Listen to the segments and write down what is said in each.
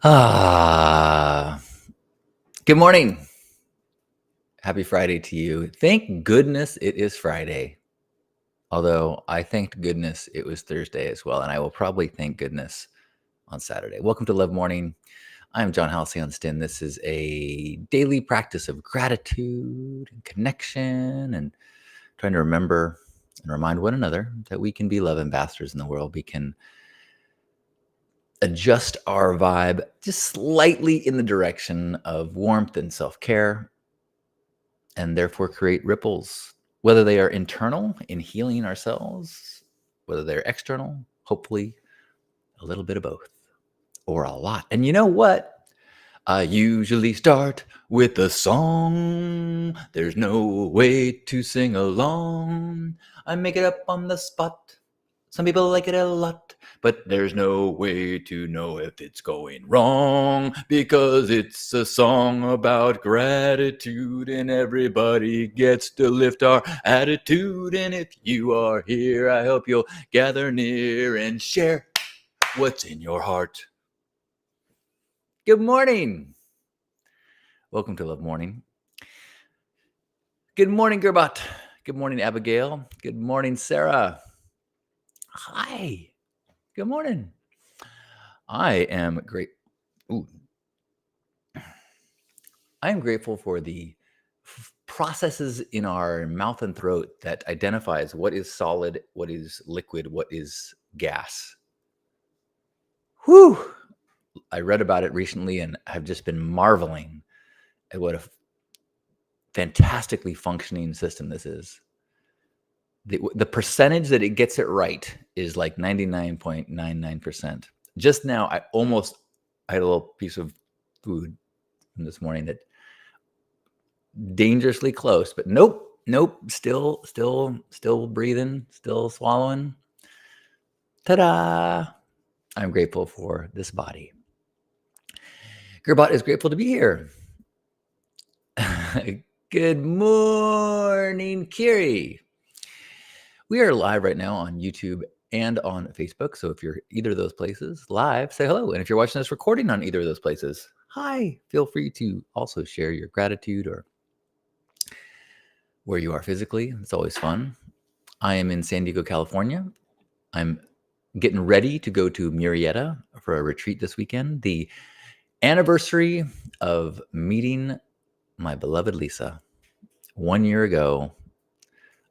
Ah, good morning. Happy Friday to you. Thank goodness it is Friday. Although I thanked goodness it was Thursday as well, and I will probably thank goodness on Saturday. Welcome to Love Morning. I'm John Halcyon. This is a daily practice of gratitude and connection and trying to remember and remind one another that we can be love ambassadors in the world. We can adjust our vibe just slightly in the direction of warmth and self-care, and therefore create ripples, whether they are internal in healing ourselves, whether they're external, hopefully a little bit of both or a lot. And you know what? I usually start with a song. There's no way to sing along. I make it up on the spot. Some people like it a lot, but there's no way to know if it's going wrong because it's a song about gratitude and everybody gets to lift our attitude. And if you are here, I hope you'll gather near and share what's in your heart. Good morning. Welcome to Love Morning. Good morning, Gerbot. Good morning, Abigail. Good morning, Sarah. Hi. Good morning. I am great. Ooh. I am grateful for the processes in our mouth and throat that identifies what is solid, what is liquid, what is gas. Whew. I read about it recently and I've just been marveling at what a fantastically functioning system this is. The percentage that it gets it right is like 99.99%. Just now, I had a little piece of food from this morning that dangerously close, but nope, still breathing, still swallowing. Ta-da! I'm grateful for this body. Gerbot is grateful to be here. Good morning, Kiri. We are live right now on YouTube and on Facebook. So if you're either of those places live, say hello. And if you're watching this recording on either of those places, hi. Feel free to also share your gratitude or where you are physically. It's always fun. I am in San Diego, California. I'm getting ready to go to Murrieta for a retreat this weekend. The anniversary of meeting my beloved Lisa. 1 year ago,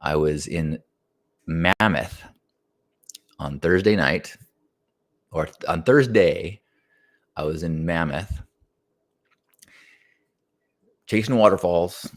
I was in Mammoth on Thursday night, or on Thursday, I was in Mammoth chasing waterfalls.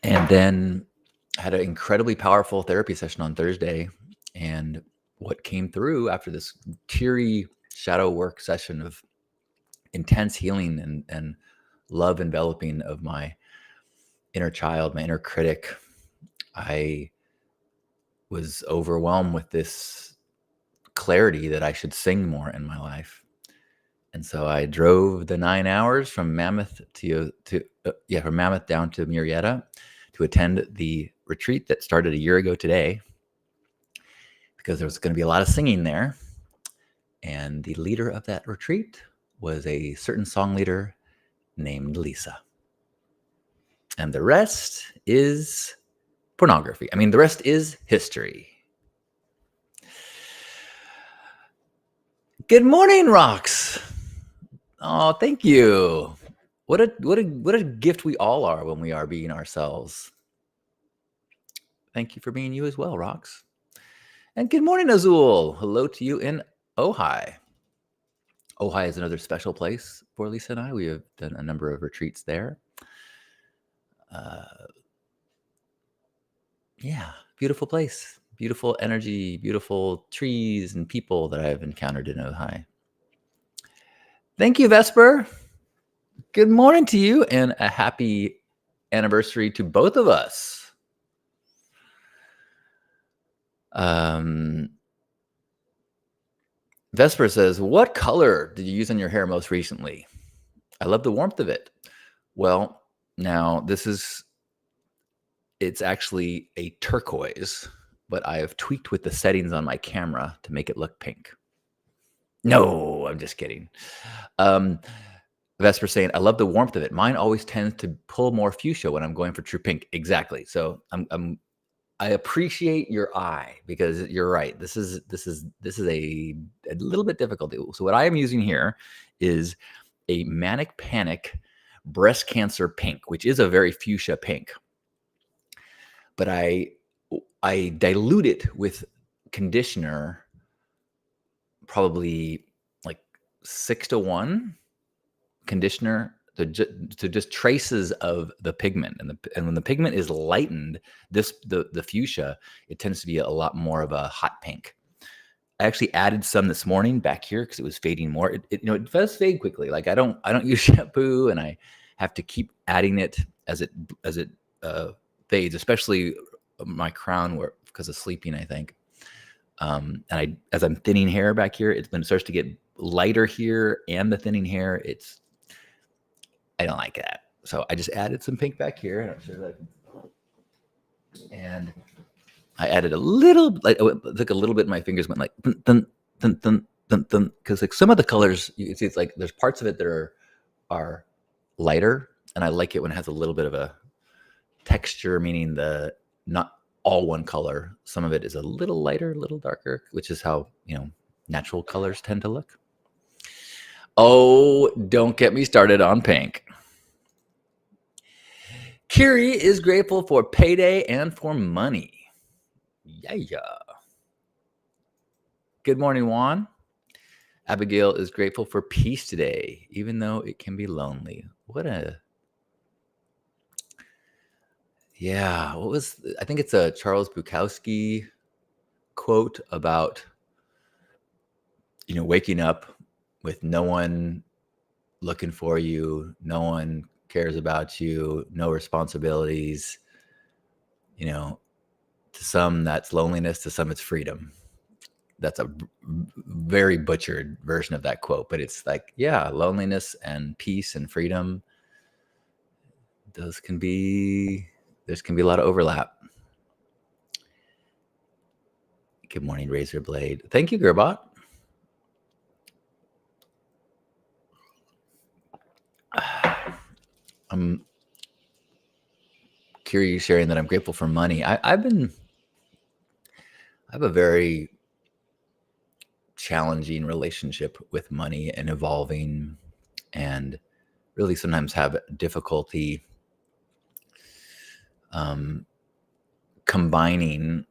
And then had an incredibly powerful therapy session on Thursday. And what came through after this teary shadow work session of intense healing and love enveloping of my inner child, my inner critic, I was overwhelmed with this clarity that I should sing more in my life. And so I drove the 9 hours from Mammoth from Mammoth down to Murrieta to attend the retreat that started a year ago today, because there was going to be a lot of singing there. And the leader of that retreat was a certain song leader named Lisa. And the rest is pornography. I mean, the rest is history. Good morning, Rocks. Oh, thank you. What a gift we all are when we are being ourselves. Thank you for being you as well, Rocks. And good morning, Azul. Hello to you in Ojai. Ojai is another special place for Lisa and I. We have done a number of retreats there. Yeah, beautiful place. Beautiful energy, beautiful trees and people that I've encountered in Ojai. Thank you, Vesper. Good morning to you and a happy anniversary to both of us. Vesper says, what color did you use on your hair most recently? I love the warmth of it. Well, now it's actually a turquoise, but I have tweaked with the settings on my camera to make it look pink. No, I'm just kidding. Um, Vesper saying, I love the warmth of it. Mine always tends to pull more fuchsia when I'm going for true pink. Exactly. So I appreciate your eye, because you're right. This is a little bit difficult. So what I am using here is a Manic Panic breast cancer pink, which is a very fuchsia pink. But I dilute it with conditioner, probably like 6-to-1 conditioner, to just traces of the pigment, and when the pigment is lightened, the fuchsia, it tends to be a lot more of a hot pink. I actually added some this morning back here because it was fading more. It does fade quickly. Like I don't use shampoo, and I have to keep adding it as it fades, especially my crown, where because of sleeping, I think. And as I'm thinning hair back here, when it starts to get lighter here and the thinning hair, I don't like that. So I just added some pink back here, and I'm sure that and I added a little, like took a little bit. My fingers went like dun dun dun dun dun, because like some of the colors, you can see it's like there's parts of it that are lighter, and I like it when it has a little bit of a texture, meaning the not all one color. Some of it is a little lighter, a little darker, which is how natural colors tend to look. Oh, don't get me started on pink. Kiri is grateful for payday and for money. Yeah. Good morning, Juan. Abigail is grateful for peace today, even though it can be lonely. What was, I think it's a Charles Bukowski quote about, waking up with no one looking for you, no one cares about you, no responsibilities. To some that's loneliness, to some it's freedom. That's a very butchered version of that quote, but it's like, yeah, loneliness and peace and freedom, there's can be a lot of overlap. Good morning, Razor Blade. Thank you, Gerbot. I'm curious, sharing that I'm grateful for money. I have a very challenging relationship with money, and evolving, and really sometimes have difficulty combining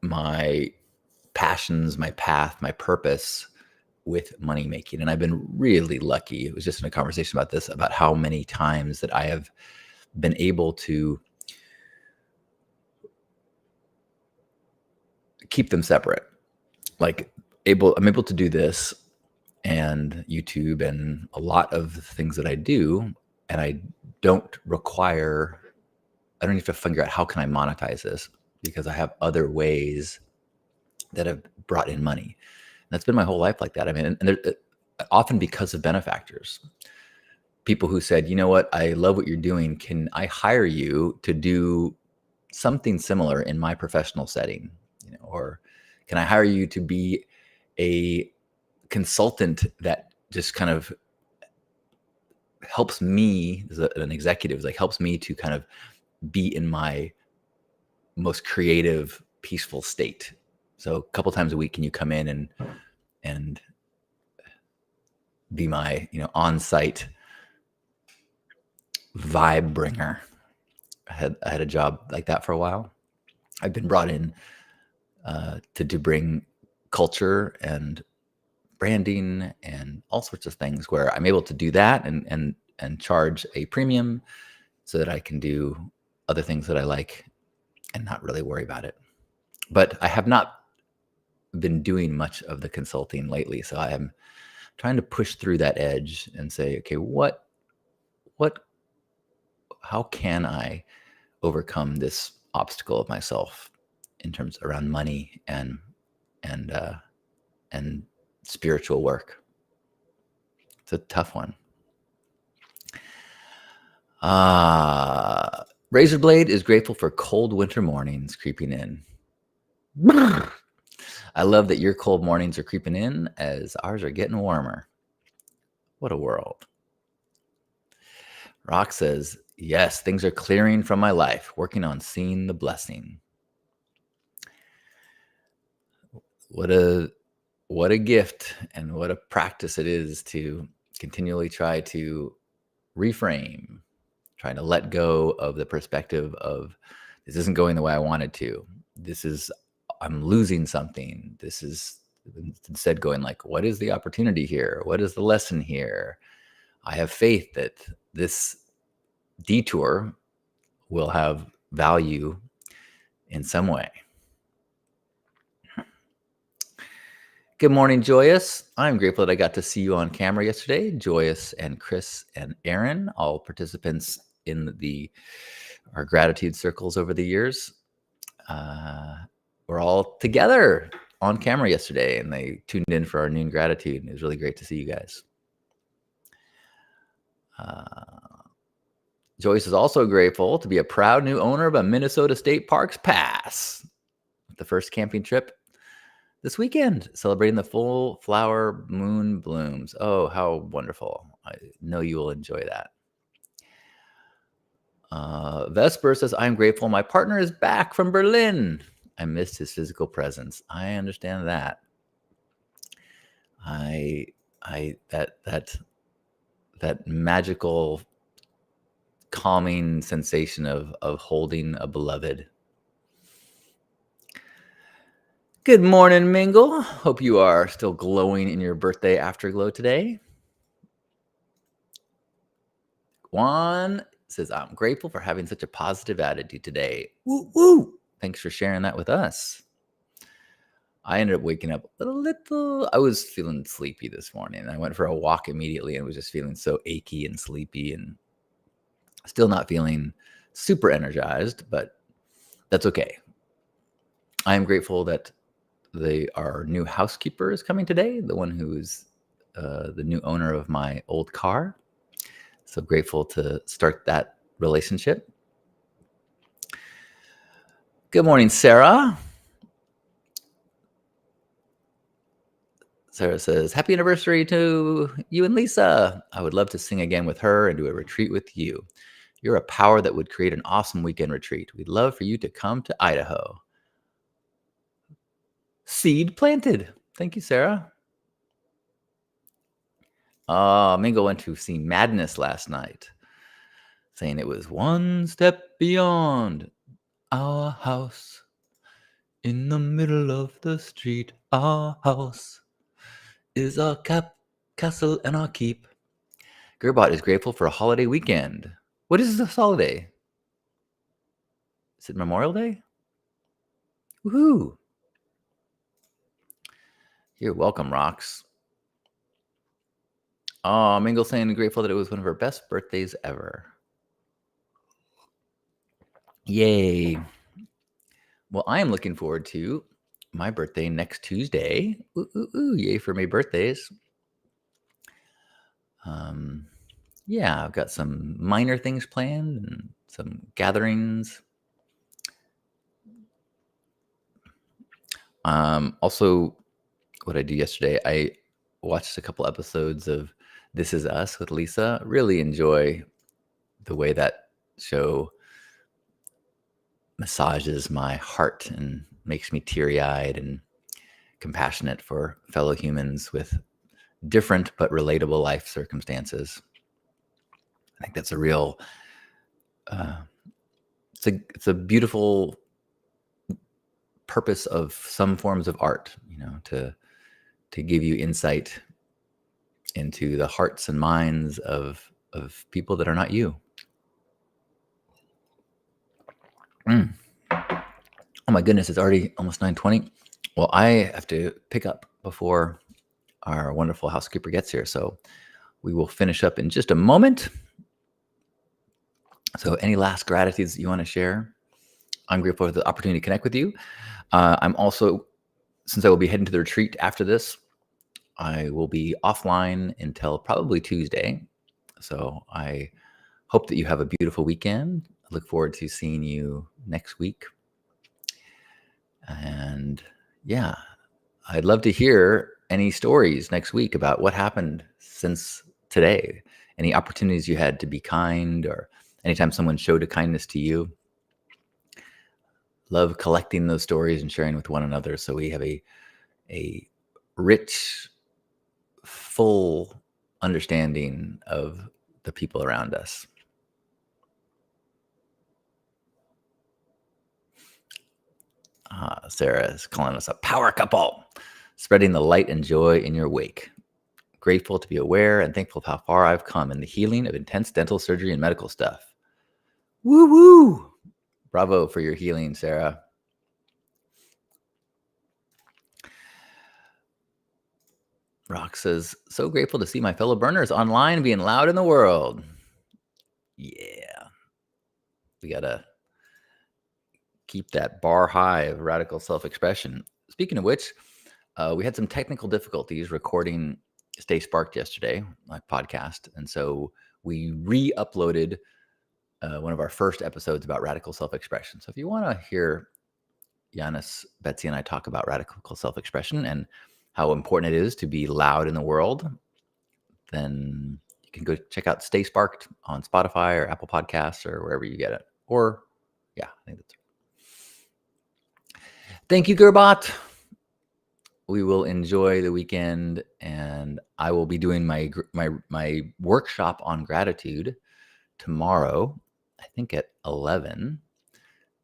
my passions, my path, my purpose with money making. And I've been really lucky. It was just in a conversation about this, about how many times that I have been able to keep them separate. Like I'm able to do this and YouTube and a lot of the things that I do, and I don't need to figure out how can I monetize this, because I have other ways that have brought in money. And that's been my whole life like that. I mean, and often because of benefactors, people who said, you know what, I love what you're doing. Can I hire you to do something similar in my professional setting? Or can I hire you to be a consultant that just kind of helps me as an executive, like helps me to kind of be in my most creative, peaceful state. So a couple times a week, can you come in and be my, on-site vibe bringer? I had a job like that for a while. I've been brought in to bring culture and branding and all sorts of things, where I'm able to do that and charge a premium so that I can do other things that I like and not really worry about it. But I have not been doing much of the consulting lately, so I am trying to push through that edge and say, okay, how can I overcome this obstacle of myself in terms around money and spiritual work? It's a tough one. Razorblade is grateful for cold winter mornings creeping in. I love that your cold mornings are creeping in as ours are getting warmer. What a world. Rock says, yes, things are clearing from my life, working on seeing the blessing. What a gift and what a practice it is to continually try to reframe, trying to let go of the perspective of this isn't going the way I wanted to. I'm losing something. This is instead going like, what is the opportunity here? What is the lesson here? I have faith that this detour will have value in some way. Good morning, Joyous. I'm grateful that I got to see you on camera yesterday. Joyous and Chris and Aaron, all participants in our gratitude circles over the years. We're all together on camera yesterday, and they tuned in for our noon gratitude. It was really great to see you guys. Joyce is also grateful to be a proud new owner of a Minnesota State Parks Pass. The first camping trip this weekend, celebrating the full flower moon blooms. Oh, how wonderful. I know you will enjoy that. Vesper says, I'm grateful my partner is back from Berlin. I missed his physical presence. I understand that. That magical, calming sensation of holding a beloved. Good morning, Mingle. Hope you are still glowing in your birthday afterglow today. Juan says, I'm grateful for having such a positive attitude today. Woo, woo. Thanks for sharing that with us. I ended up waking up a little. I was feeling sleepy this morning. I went for a walk immediately and was just feeling so achy and sleepy and still not feeling super energized, but that's okay. I am grateful that our new housekeeper is coming today, the one who is the new owner of my old car. So grateful to start that relationship. Good morning, Sarah. Sarah says, happy anniversary to you and Lisa. I would love to sing again with her and do a retreat with you. You're a power that would create an awesome weekend retreat. We'd love for you to come to Idaho. Seed planted. Thank you, Sarah. Mingo went to see Madness last night, saying it was one step beyond our house. In the middle of the street, our house is our castle and our keep. Gerbot is grateful for a holiday weekend. What is this holiday? Is it Memorial Day? Woohoo! You're welcome, Rocks. Mingle saying grateful that it was one of her best birthdays ever. Yay. Well, I am looking forward to my birthday next Tuesday. Ooh, ooh, ooh, yay for my birthdays. Yeah, I've got some minor things planned and some gatherings. Also, what I did yesterday, I watched a couple episodes of This Is Us with Lisa. Really enjoy the way that show massages my heart and makes me teary-eyed and compassionate for fellow humans with different but relatable life circumstances. I think that's a real it's a beautiful purpose of some forms of art, to give you insight into the hearts and minds of people that are not you. Oh my goodness, it's already almost 9:20. Well, I have to pick up before our wonderful housekeeper gets here, so we will finish up in just a moment. So any last gratitudes that you want to share? I'm grateful for the opportunity to connect with you. I'm also, since I will be heading to the retreat after this, I will be offline until probably Tuesday. So I hope that you have a beautiful weekend. I look forward to seeing you next week. And yeah, I'd love to hear any stories next week about what happened since today. Any opportunities you had to be kind, or anytime someone showed a kindness to you. Love collecting those stories and sharing with one another so we have a rich, full understanding of the people around us. Sarah is calling us a power couple, spreading the light and joy in your wake. Grateful to be aware and thankful of how far I've come in the healing of intense dental surgery and medical stuff. Woo woo! Bravo for your healing, Sarah. Rock says, so grateful to see my fellow burners online being loud in the world. Yeah. We got to keep that bar high of radical self-expression. Speaking of which, we had some technical difficulties recording Stay Sparked yesterday, my podcast. And so we re-uploaded one of our first episodes about radical self-expression. So if you want to hear Giannis, Betsy, and I talk about radical self-expression and how important it is to be loud in the world, then you can go check out Stay Sparked on Spotify or Apple Podcasts or wherever you get it. Or, yeah, I think that's right. Thank you, Gerbot. We will enjoy the weekend, and I will be doing my workshop on gratitude tomorrow, I think at 11.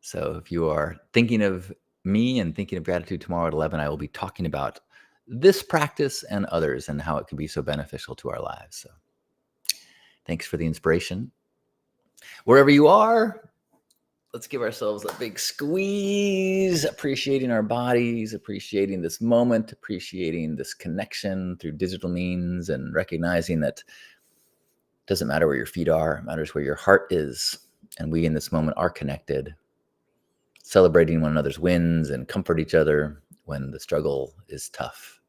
So if you are thinking of me and thinking of gratitude tomorrow at 11, I will be talking about this practice and others and how it can be so beneficial to our lives. So thanks for the inspiration. Wherever you are, let's give ourselves a big squeeze, appreciating our bodies, appreciating this moment, appreciating this connection through digital means, and recognizing that it doesn't matter where your feet are, it matters where your heart is. And we in this moment are connected, celebrating one another's wins and comfort each other when the struggle is tough,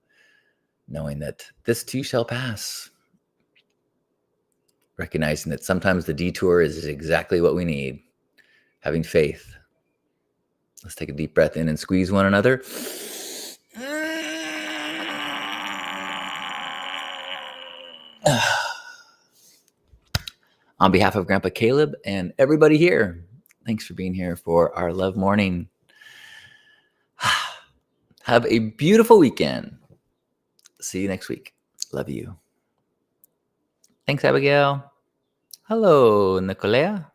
knowing that this too shall pass, recognizing that sometimes the detour is exactly what we need, having faith. Let's take a deep breath in and squeeze one another. On behalf of Grandpa Caleb and everybody here, thanks for being here for our Love Morning. Have a beautiful weekend. See you next week. Love you. Thanks, Abigail. Hello, Nicolea.